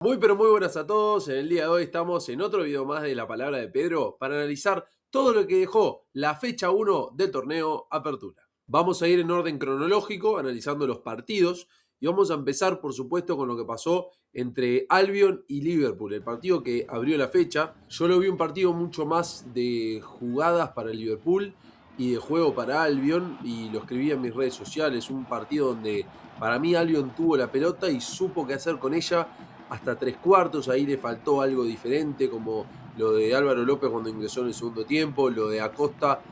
Muy pero muy buenas a todos. En el día de hoy estamos en otro video más de La Palabra de Pedro para analizar todo lo que dejó la fecha 1 del torneo Apertura. Vamos a ir en orden cronológico analizando los partidos y vamos a empezar por supuesto con lo que pasó entre Albion y Liverpool, el partido que abrió la fecha. Yo lo vi un partido mucho más de jugadas para el Liverpool y de juego para Albion, y lo escribí en mis redes sociales, un partido donde para mí Albion tuvo la pelota y supo qué hacer con ella hasta tres cuartos. Ahí le faltó algo diferente, como lo de Álvaro López cuando ingresó en el segundo tiempo, lo de Acosta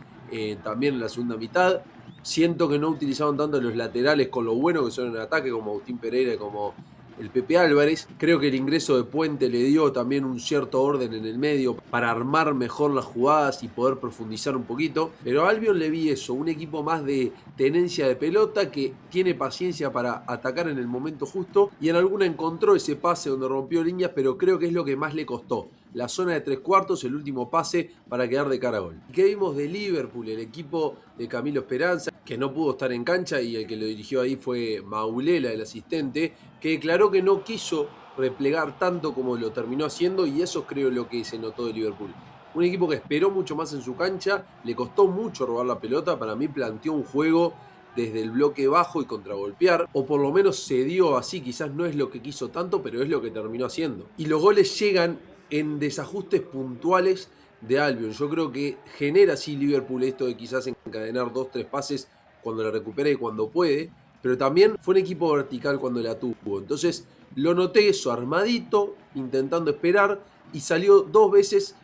también en la segunda mitad. Siento que no utilizaron tanto los laterales con lo bueno que son en el ataque, como Agustín Pereira y como el Pepe Álvarez. Creo que el ingreso de Puente le dio también un cierto orden en el medio para armar mejor las jugadas y poder profundizar un poquito. Pero a Albion le vi eso, un equipo más de tenencia de pelota, que tiene paciencia para atacar en el momento justo, y en alguna encontró ese pase donde rompió líneas, pero creo que es lo que más le costó. La zona de tres cuartos, el último pase para quedar de cara a gol. ¿Y qué vimos de Liverpool? El equipo de Camilo Esperanza, que no pudo estar en cancha, y el que lo dirigió ahí fue Maulela, el asistente, que declaró que no quiso replegar tanto como lo terminó haciendo, y eso creo lo que se notó de Liverpool. Un equipo que esperó mucho más en su cancha, le costó mucho robar la pelota. Para mí planteó un juego desde el bloque bajo y contragolpear, o por lo menos se dio así. Quizás no es lo que quiso tanto, pero es lo que terminó haciendo. Y los goles llegan en desajustes puntuales de Albion. Yo creo que genera así Liverpool esto de quizás encadenar dos, tres pases cuando la recupera y cuando puede, pero también fue un equipo vertical cuando la tuvo. Entonces lo noté eso, armadito, intentando esperar, y salió dos veces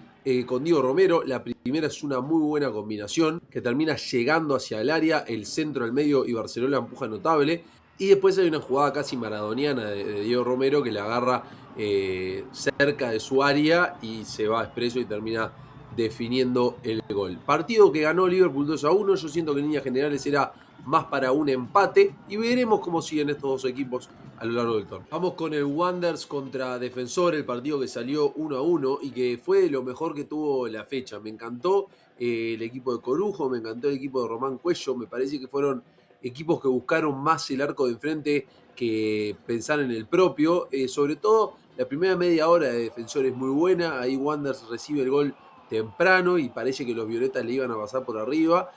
con Diego Romero. La primera es una muy buena combinación que termina llegando hacia el área, el centro al medio y Barcelona empuja notable. Y después hay una jugada casi maradoniana de Diego Romero que la agarra cerca de su área y se va expreso y termina definiendo el gol. Partido que ganó Liverpool 2-1. Yo siento que en líneas generales era más para un empate, y veremos cómo siguen estos dos equipos a lo largo del torneo. Vamos con el Wanderers contra Defensor, el partido que salió 1-1 y que fue lo mejor que tuvo la fecha. Me encantó el equipo de Corujo, me encantó el equipo de Román Cuello. Me parece que fueron equipos que buscaron más el arco de enfrente que pensar en el propio. Sobre todo la primera media hora de Defensor es muy buena. Ahí Wanderers recibe el gol temprano y parece que los violetas le iban a pasar por arriba,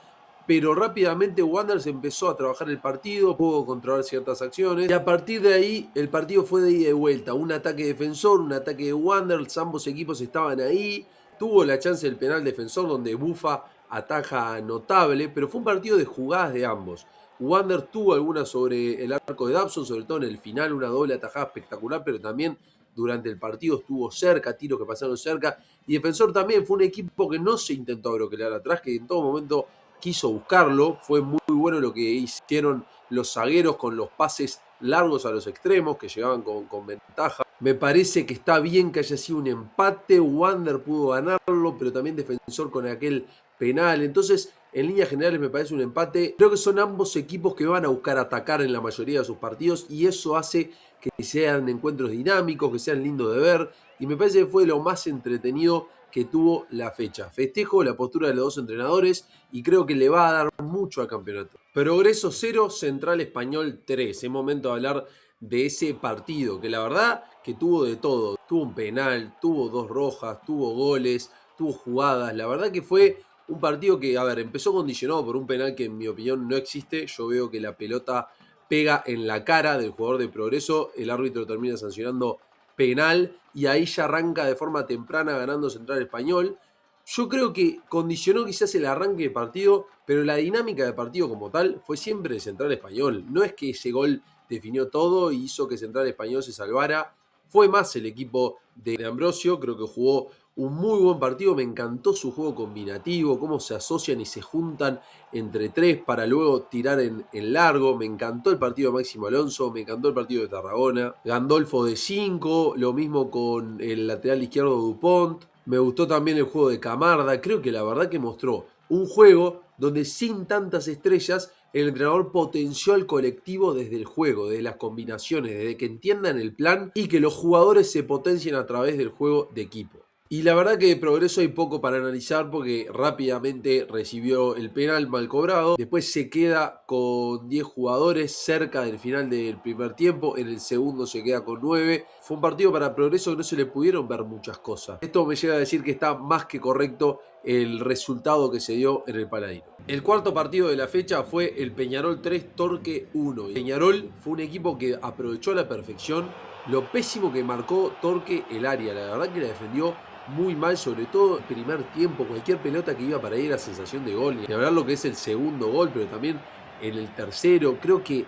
pero rápidamente Wanderers empezó a trabajar el partido, pudo controlar ciertas acciones, y a partir de ahí el partido fue de ida y de vuelta. Un ataque Defensor, un ataque de Wanderers, ambos equipos estaban ahí. Tuvo la chance del penal Defensor donde Bufa ataja notable, pero fue un partido de jugadas de ambos. Wanderers tuvo algunas sobre el arco de Dabson, sobre todo en el final, una doble atajada espectacular, pero también durante el partido estuvo cerca, tiros que pasaron cerca. Y Defensor también fue un equipo que no se intentó abroquelar atrás, que en todo momento quiso buscarlo. Fue muy bueno lo que hicieron los zagueros con los pases largos a los extremos, que llegaban con ventaja. Me parece que está bien que haya sido un empate. Wander pudo ganarlo, pero también Defensor con aquel penal. Entonces, en líneas generales me parece un empate. Creo que son ambos equipos que van a buscar atacar en la mayoría de sus partidos, y eso hace que sean encuentros dinámicos, que sean lindos de ver, y me parece que fue lo más entretenido que tuvo la fecha. Festejo la postura de los dos entrenadores y creo que le va a dar mucho al campeonato. Progreso 0, Central Español 3. Es momento de hablar de ese partido, que la verdad que tuvo de todo. Tuvo un penal, tuvo dos rojas, tuvo goles, tuvo jugadas. La verdad que fue un partido que, a ver, empezó condicionado por un penal que en mi opinión no existe. Yo veo que la pelota pega en la cara del jugador de Progreso, el árbitro termina sancionando penal y ahí ya arranca de forma temprana ganando Central Español. Yo creo que condicionó quizás el arranque de partido, pero la dinámica de partido como tal fue siempre de Central Español. No es que ese gol definió todo y hizo que Central Español se salvara. Fue más el equipo de Ambrosio, creo que jugó un muy buen partido. Me encantó su juego combinativo, cómo se asocian y se juntan entre tres para luego tirar en largo. Me encantó el partido de Máximo Alonso, me encantó el partido de Tarragona. Gandolfo de 5, lo mismo con el lateral izquierdo Dupont. Me gustó también el juego de Camarda. Creo que la verdad que mostró un juego donde sin tantas estrellas el entrenador potenció al colectivo desde el juego, desde las combinaciones, desde que entiendan el plan y que los jugadores se potencien a través del juego de equipo. Y la verdad que de Progreso hay poco para analizar porque rápidamente recibió el penal mal cobrado. Después se queda con 10 jugadores cerca del final del primer tiempo. En el segundo se queda con 9. Fue un partido para Progreso que no se le pudieron ver muchas cosas. Esto me llega a decir que está más que correcto el resultado que se dio en el Paladino. El cuarto partido de la fecha fue el Peñarol 3, Torque 1. Peñarol fue un equipo que aprovechó a la perfección lo pésimo que marcó Torque el área. La verdad que la defendió muy mal, sobre todo el primer tiempo. Cualquier pelota que iba para ahí era sensación de gol. Y hablar lo que es el segundo gol, pero también en el tercero. Creo que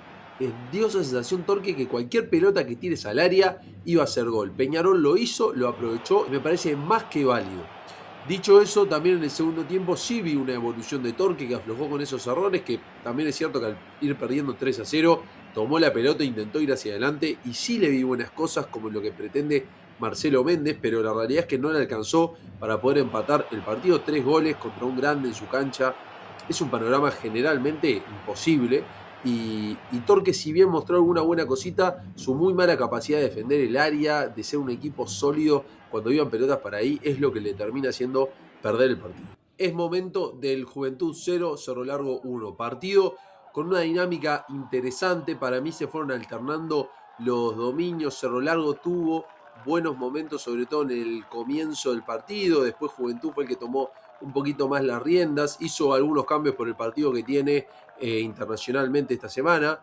dio esa sensación Torque que cualquier pelota que tires al área iba a ser gol. Peñarol lo hizo, lo aprovechó y me parece más que válido. Dicho eso, también en el segundo tiempo sí vi una evolución de Torque que aflojó con esos errores, que también es cierto que al ir perdiendo 3-0, tomó la pelota e intentó ir hacia adelante y sí le vi buenas cosas como lo que pretende Marcelo Méndez, pero la realidad es que no le alcanzó para poder empatar el partido. 3 goles contra un grande en su cancha. Es un panorama generalmente imposible. Y Torque, si bien mostró alguna buena cosita, su muy mala capacidad de defender el área, de ser un equipo sólido cuando iban pelotas para ahí, es lo que le termina haciendo perder el partido. Es momento del Juventud 0, Cerro Largo 1. Partido con una dinámica interesante. Para mí se fueron alternando los dominios. Cerro Largo tuvo buenos momentos, sobre todo en el comienzo del partido. Después Juventud fue el que tomó un poquito más las riendas. Hizo algunos cambios por el partido que tiene internacionalmente esta semana.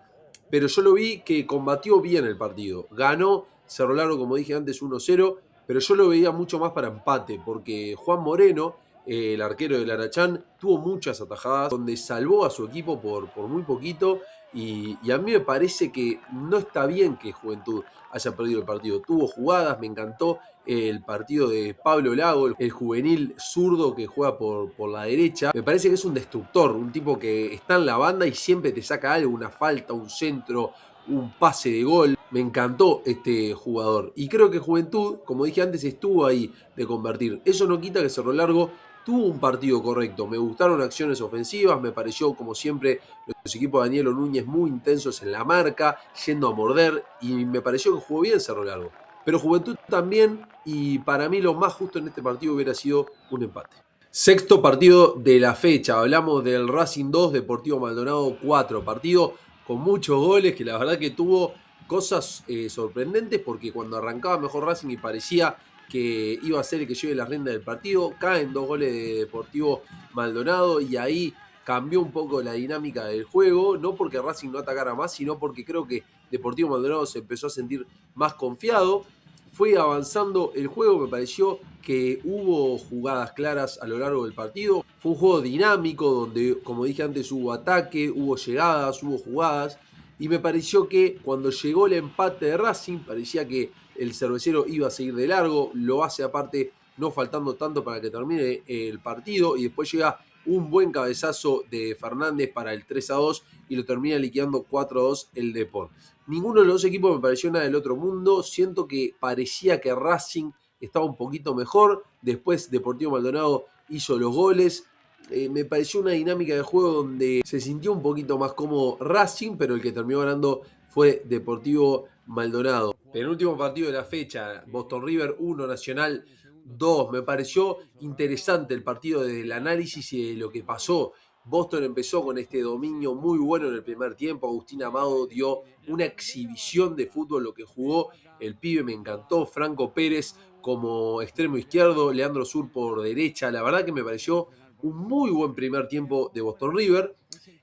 Pero yo lo vi que combatió bien el partido. Ganó Cerro Largo, como dije antes, 1-0. Pero yo lo veía mucho más para empate, porque Juan Moreno, el arquero del Arachán, tuvo muchas atajadas donde salvó a su equipo por muy poquito. Y a mí me parece que no está bien que Juventud haya perdido el partido. Tuvo jugadas, me encantó el partido de Pablo Lago, el juvenil zurdo que juega por la derecha. Me parece que es un destructor, un tipo que está en la banda y siempre te saca algo, una falta, un centro, un pase de gol. Me encantó este jugador. Y creo que Juventud, como dije antes, estuvo ahí de convertir. Eso no quita que Cerro Largo tuvo un partido correcto. Me gustaron acciones ofensivas, me pareció, como siempre, los equipos de Danielo Núñez muy intensos en la marca, yendo a morder, y me pareció que jugó bien Cerro Largo. Pero Juventud también, y para mí lo más justo en este partido hubiera sido un empate. Sexto partido de la fecha. Hablamos del Racing 2, Deportivo Maldonado 4. Partido con muchos goles que la verdad que tuvo cosas sorprendentes porque cuando arrancaba mejor Racing y parecía que iba a ser el que lleve la rienda del partido, caen 2 goles de Deportivo Maldonado y ahí cambió un poco la dinámica del juego, no porque Racing no atacara más, sino porque creo que Deportivo Maldonado se empezó a sentir más confiado. Fue avanzando el juego, me pareció que hubo jugadas claras a lo largo del partido. Fue un juego dinámico donde, como dije antes, hubo ataque, hubo llegadas, hubo jugadas. Y me pareció que cuando llegó el empate de Racing, parecía que el cervecero iba a seguir de largo. Lo hace aparte no faltando tanto para que termine el partido. Y después llega un buen cabezazo de Fernández para el 3-2 y lo termina liquidando 4-2 el Depor. Ninguno de los dos equipos me pareció nada del otro mundo. Siento que parecía que Racing estaba un poquito mejor. Después Deportivo Maldonado hizo los goles. Me pareció una dinámica de juego donde se sintió un poquito más como Racing, pero el que terminó ganando fue Deportivo Maldonado. Penúltimo partido de la fecha, Boston River 1, Nacional 2. Me pareció interesante el partido desde el análisis y de lo que pasó. Boston empezó con este dominio muy bueno en el primer tiempo. Agustín Amado dio una exhibición de fútbol lo que jugó. El pibe me encantó. Franco Pérez como extremo izquierdo, Leandro Sur por derecha. La verdad que me pareció un muy buen primer tiempo de Boston River.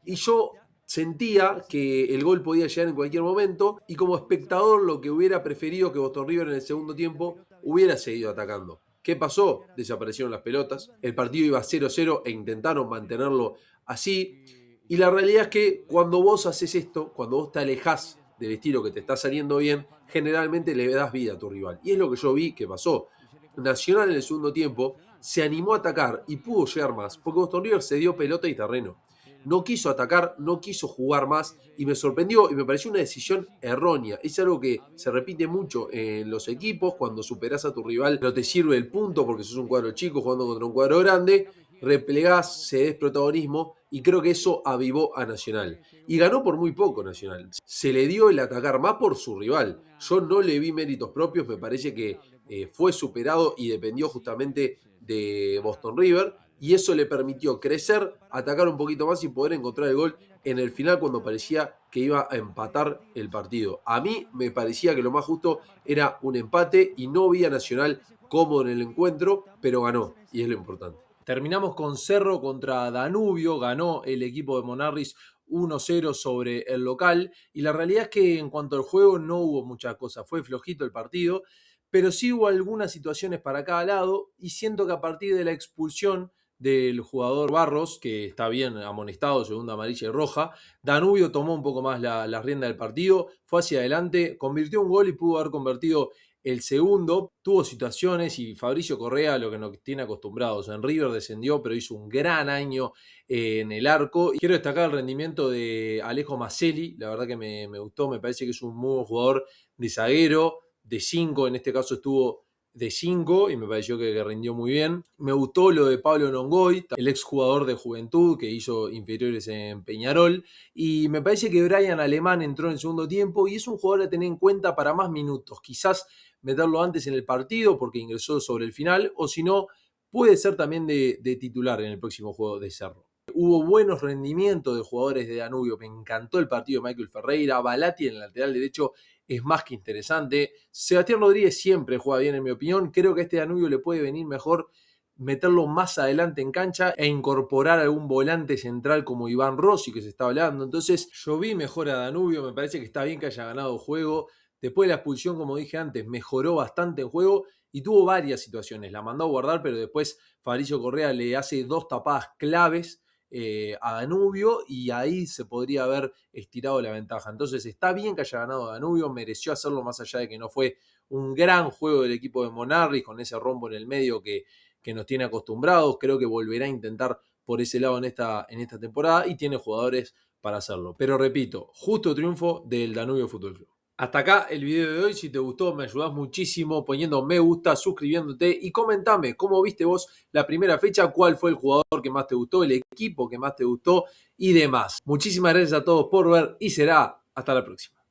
Y yo sentía que el gol podía llegar en cualquier momento. Y como espectador lo que hubiera preferido que Boston River en el segundo tiempo hubiera seguido atacando. ¿Qué pasó? Desaparecieron las pelotas. El partido iba 0-0 e intentaron mantenerlo así. Y la realidad es que cuando vos haces esto, cuando vos te alejás del estilo que te está saliendo bien, generalmente le das vida a tu rival. Y es lo que yo vi que pasó. Nacional en el segundo tiempo se animó a atacar y pudo llegar más, porque Boston River se dio pelota y terreno. No quiso atacar, no quiso jugar más y me sorprendió y me pareció una decisión errónea. Es algo que se repite mucho en los equipos, cuando superás a tu rival no te sirve el punto porque sos un cuadro chico jugando contra un cuadro grande. replegás, cedés protagonismo y creo que eso avivó a Nacional. Y ganó por muy poco Nacional. Se le dio el atacar más por su rival. Yo no le vi méritos propios, me parece que fue superado y dependió justamente de Boston River y eso le permitió crecer, atacar un poquito más y poder encontrar el gol en el final cuando parecía que iba a empatar el partido. A mí me parecía que lo más justo era un empate y no vi a Nacional cómodo en el encuentro, pero ganó y es lo importante. Terminamos con Cerro contra Danubio, ganó el equipo de Monarris 1-0 sobre el local y la realidad es que en cuanto al juego no hubo mucha cosa, fue flojito el partido, pero sí hubo algunas situaciones para cada lado y siento que a partir de la expulsión del jugador Barros, que está bien amonestado, segunda amarilla y roja, Danubio tomó un poco más la rienda del partido, fue hacia adelante, convirtió un gol y pudo haber convertido el segundo. Tuvo situaciones y Fabricio Correa lo que nos tiene acostumbrados. En River descendió, pero hizo un gran año en el arco. Y quiero destacar el rendimiento de Alejo Maselli, la verdad que me gustó, me parece que es un muy buen jugador de zaguero, de 5, en este caso estuvo de 5 y me pareció que rindió muy bien. Me gustó lo de Pablo Nongoy, el exjugador de Juventud que hizo inferiores en Peñarol. Y me parece que Brian Alemán entró en el segundo tiempo y es un jugador a tener en cuenta para más minutos. Quizás meterlo antes en el partido porque ingresó sobre el final, o si no, puede ser también de titular en el próximo juego de Cerro. Hubo buenos rendimientos de jugadores de Danubio, me encantó el partido de Michael Ferreira, Balati en el lateral derecho es más que interesante. Sebastián Rodríguez siempre juega bien en mi opinión, creo que a este Danubio le puede venir mejor meterlo más adelante en cancha e incorporar algún volante central como Iván Rossi que se está hablando. Entonces yo vi mejor a Danubio, me parece que está bien que haya ganado juego. Después de la expulsión, como dije antes, mejoró bastante en juego y tuvo varias situaciones. La mandó a guardar, pero después Fabricio Correa le hace 2 tapadas claves a Danubio y ahí se podría haber estirado la ventaja. Entonces está bien que haya ganado Danubio, mereció hacerlo más allá de que no fue un gran juego del equipo de Monarris con ese rombo en el medio que nos tiene acostumbrados. Creo que volverá a intentar por ese lado en esta temporada y tiene jugadores para hacerlo. Pero repito, justo triunfo del Danubio Fútbol Club. Hasta acá el video de hoy. Si te gustó, me ayudás muchísimo poniendo me gusta, suscribiéndote y comentame cómo viste vos la primera fecha, cuál fue el jugador que más te gustó, el equipo que más te gustó y demás. Muchísimas gracias a todos por ver y será hasta la próxima.